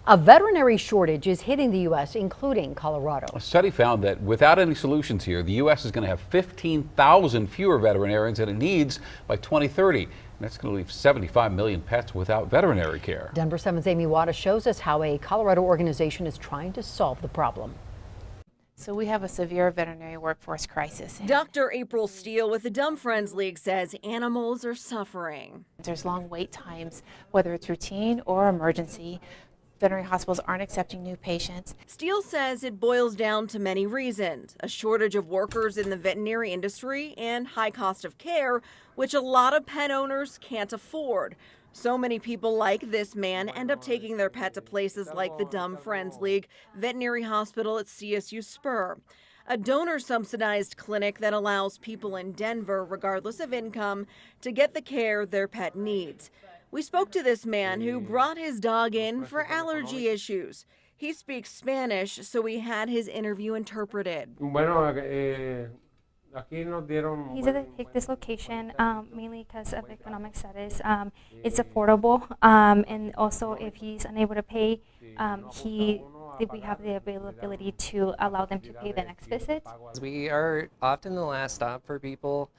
A veterinary shortage is hitting the U.S., including Colorado. A study found that without any solutions here, the U.S. is going to have 15,000 fewer veterinarians than it needs by 2030. And that's going to leave 75 million pets without veterinary care. Denver 7's Amy Wadas shows us how a Colorado organization is trying to solve the problem. So we have a severe veterinary workforce crisis. Dr. April Steele with the Dumb Friends League says animals are suffering. There's long wait times, whether it's routine or emergency. Veterinary hospitals aren't accepting new patients. Steele says it boils down to many reasons: a shortage of workers in the veterinary industry and high cost of care, which a lot of pet owners can't afford. So many people like this man end up taking their pet to places like the Dumb Friends League Veterinary Hospital at CSU Spur, a donor-subsidized clinic that allows people in Denver, regardless of income, to get the care their pet needs. We spoke to this man who brought his dog in for allergy issues. He speaks Spanish, so we had his interview interpreted. He said they picked this location mainly because of economic status. It's affordable, and also if he's unable to pay, we have the availability to allow them to pay the next visit. We are often the last stop for people.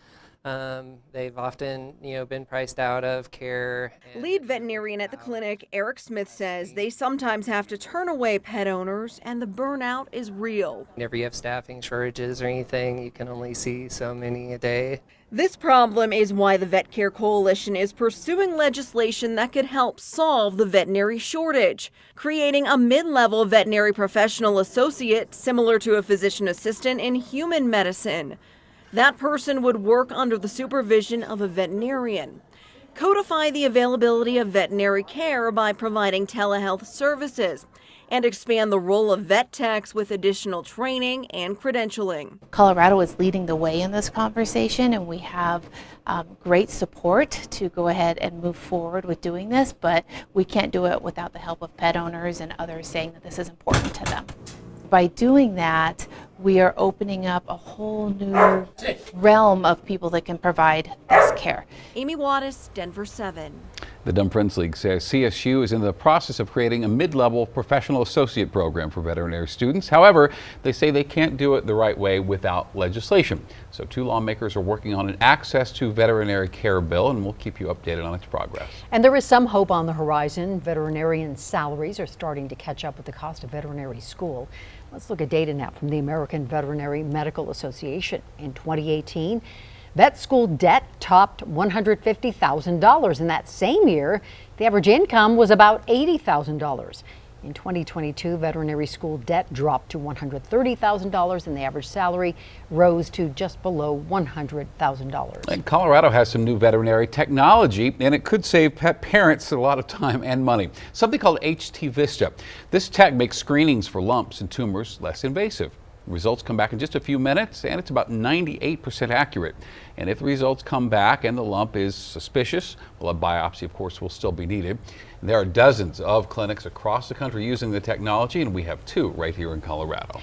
They've often, been priced out of care. Lead veterinarian at the clinic, Eric Smith, says they sometimes have to turn away pet owners, and the burnout is real. Whenever you have staffing shortages or anything, you can only see so many a day. This problem is why the Vet Care Coalition is pursuing legislation that could help solve the veterinary shortage, creating a mid-level veterinary professional associate similar to a physician assistant in human medicine. That person would work under the supervision of a veterinarian. Codify the availability of veterinary care by providing telehealth services, and expand the role of vet techs with additional training and credentialing. Colorado is leading the way in this conversation, and we have great support to go ahead and move forward with doing this, but we can't do it without the help of pet owners and others saying that this is important to them. By doing that, we are opening up a whole new realm of people that can provide this care. Amy Wadas, Denver 7. The Dumb Friends League says CSU is in the process of creating a mid-level professional associate program for veterinary students. However, they say they can't do it the right way without legislation. So 2 lawmakers are working on an access to veterinary care bill, and we'll keep you updated on its progress. And there is some hope on the horizon. Veterinarian salaries are starting to catch up with the cost of veterinary school. Let's look at data now from the American Veterinary Medical Association. In 2018, vet school debt topped $150,000. In that same year, the average income was about $80,000. In 2022, veterinary school debt dropped to $130,000, and the average salary rose to just below $100,000. And Colorado has some new veterinary technology, and it could save pet parents a lot of time and money. Something called HT Vista. This tech makes screenings for lumps and tumors less invasive. Results come back in just a few minutes, and it's about 98% accurate. And if the results come back and the lump is suspicious, well, a biopsy, of course, will still be needed. And there are dozens of clinics across the country using the technology, and we have 2 right here in Colorado.